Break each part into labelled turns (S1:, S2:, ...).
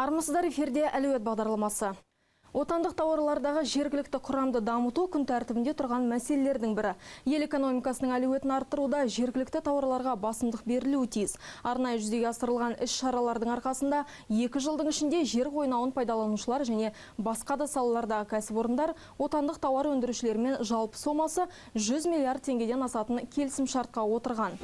S1: Армысыздар, эфирде әлеует бағдарламасы. Отандық тауарлардағы жергілікті құрамды дамыту күн тәртібінде тұрған мәселелердің бірі. Ел экономикасының әлеуетін арттыруда жергілікті тауарларға басымдық берілуі тиіс. Арнайы жүзеге асырылған іс-шаралардың арқасында 2 жылдың ішінде жер қойнауын пайдаланушылар және басқа да салалардағы кәсіпорындар отандық тауар өндірушілермен жалпы сомасы 100 миллиард теңгеден асатын келісімшартқа отырған.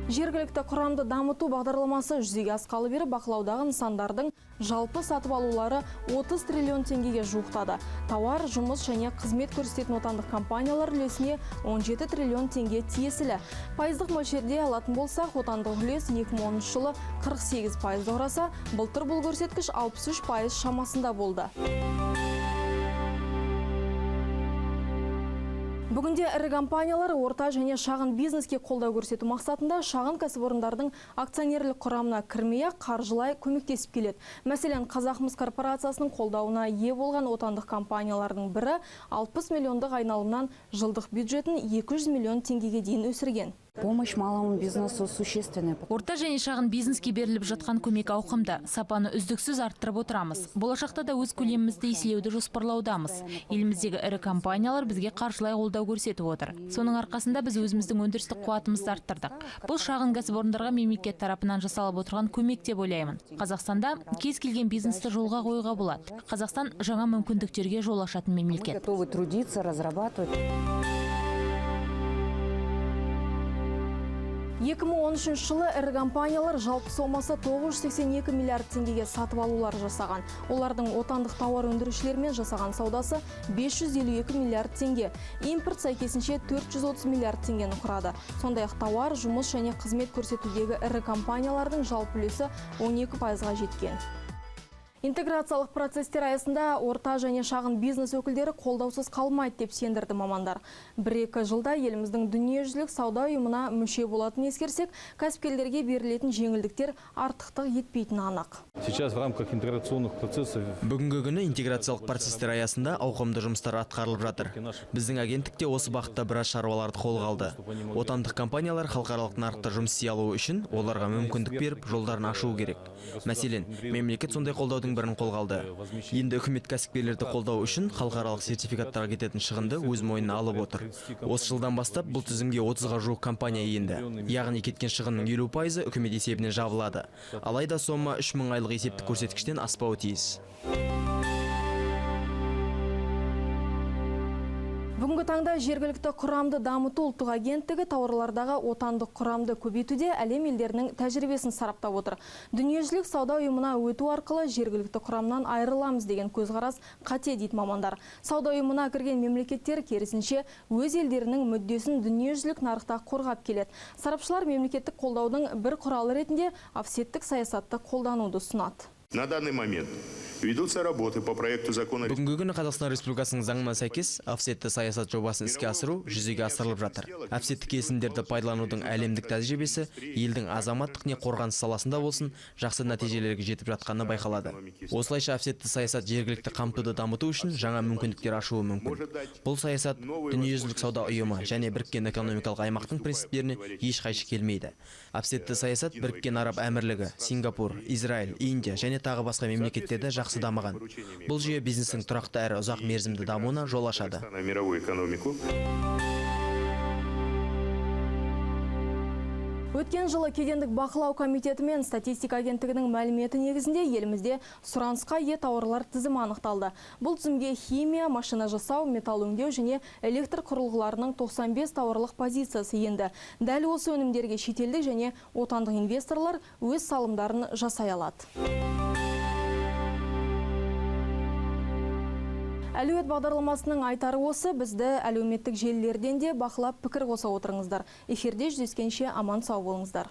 S1: Жергілікті құрамды дамыту бағдарламасы жүзеге асқалы бері бақылаудағы нысандардың жалпы сатып алулары 30 триллион теңгеге жуықтады. Тауар, жұмыс және қызмет көрсететін отандық компаниялар үлесіне 17 триллион теңге тиесілі. Пайыздық мөлшерде алатын болсақ, отандық үлес 2010 жылы 48% құраса, былтыр бұл көрсеткіш 63% шамасында болды. Бүгінде ірі компаниялар орта және шағын бизнеске қолдау көрсету мақсатында шағын кәсіпорындардың акционерлік құрамына кірмей-ақ қаржылай көмектесіп келеді. Мәселен, Қазақмыс корпорациясының қолдауына ие болған отандық компаниялардың бірі 60 миллиондық айналымнан жылдық бюджетін 200 миллион теңгеге дейін өсірген.
S2: Помощь малому бизнесу существенная.
S3: Орта және шағын бизнеске беріліп жатқан көмек ауқымды, сапаны үздіксіз арттырып отырамыз. Болашақта да өз көлемімізді еселеуді жоспарлаудамыз. Еліміздегі ірі компаниялар бізге қаржылай қолдау көрсетіп отыр. Соның арқасында біз өзіміздің өндірістік қуатымызды арттырдық. Бұл шағын кәсіпорындарға мемлекет тарапынан жасалып отырған көмек деп ойлаймын. Қазақстанда кез келген бизнесті жолға қоюға болады. Қазақстан жаңа мүмкіндіктерге жол ашатын мемлекет.
S2: Готовы трудиться, разрабатывать.
S1: 2013 жылы ірі компаниялар жалпы сомасы 982 миллиард теңгеге сатып алулар жасаған. Олардың отандық тауар өндірушілермен жасаған саудасы 552 миллиард теңге. Импорт сәйкесінше 430 миллиард теңгені құрады. Сондай-ақ тауар, жұмыс және қызмет көрсетудегі ірі компаниялардың жалпы үлесі 12%-ға жеткен. Интеграциялық процестер аясында орта және шағын бизнес өкілдері қолдаусыз қалмайды деп сендірді мамандар. 1-2 жылда еліміздің дүниежүзілік сауда ұйымына мүше болатын ескерсек, кәсіпкерлерге берілетін жеңілдіктер артықтық етпейтіні анық.
S4: Сейчас в рамках интеграционных процессов
S5: Бүгінгі күні интеграциялық процестер аясында ауқымды жұмыстар атқарылып жатыр. Біздің агенттікте осы бағытта біраз шаруаларды қолға алды. Отандық компаниялар халықаралық нарықта жұмыс істей алуы үшін оларға мүмкіндік беріп, жолдарын ашуы керек. Мәселен, мемлекет сондай қолдаудың бірін қолға алды. Енді үкімет кәсіпкерлерді қолдау үшін халықаралық сертификаттарға кететін шығынды өз мойнына алып отыр. Осы жылдан бастап бұл тізімге 30-ға жуық компания енді. Яғни кеткен шығынның 50% үкімет есебінен жабылады. Алайда сома 3000 айлық есептік көрсеткіштен аспауы тиіс.
S1: Бүгінгі таңда жергілікті құрамды дамыту ұлттық агенттігі тауарлардағы отандық құрамды көбейтуде әлем елдерінің тәжірибесін сараптап отыр. Дүниежүзілік сауда ұйымына өту арқылы жергілікті құрамнан айырыламыз деген көзқарас қате дейді мамандар. Сауда ұйымына кірген мемлекеттер керісінше өз елдерінің мүддесін дүниежүзілік нарықта қорғап келеді. Сарапшылар мемлекеттік қолдаудың бір құралы ретінде офсеттік саясатты қолдануды ұсынады.
S6: На данный момент ведутся работы по проекту закона.
S5: Бүгінгі күні Қазақстан Республикасының заңына сәйкес офсетті саясат жобасын іске асыру жүзеге асырылып жатыр. Офсетті келісімдерді пайдаланудың әлемдік тәжірибесі елдің азаматтық не қорғаныс саласында болсын жақсы нәтижелерге жетіп жатқаны байқалады. Осылайша офсетті саясат жергілікті қамтуды дамыту үшін жаңа мүмкіндіктер ашуы мүмкін. Бұл саясат дүниежүзілік сауда ұйымы және біріккен экономикалық аймақтың принциптеріне ешқайшы келмейді. Офсетті саясат Біріккен Араб Әмірлігі, Сингапур, Израиль, Индия және тағы басқа мемлекеттерде жақсы дамыған. Бұл жүйе бизнестің тұрақты әрі ұзақ мерзімді дамуына жол ашады.
S1: Өткен жылы кедендік бақылау комитеті мен статистика агенттігінің мәліметі негізінде елімізде сұранысқа ие тауарлар тізімі анықталды. Бұл тізімге химия, машина жасау, металл өңдеу және электр құрылғыларының 95 тауарлық позициясы енді. Дәл осы өнімдерге шетелдік және отандық инвесторлар өз салымдарын жасай алады. Әлеует бағдарламасының айтары осы, бізді әлеуметтік желілерден де бақылап пікір қоса отырыңыздар. Эфирде жүздескенше аман сау болыңыздар.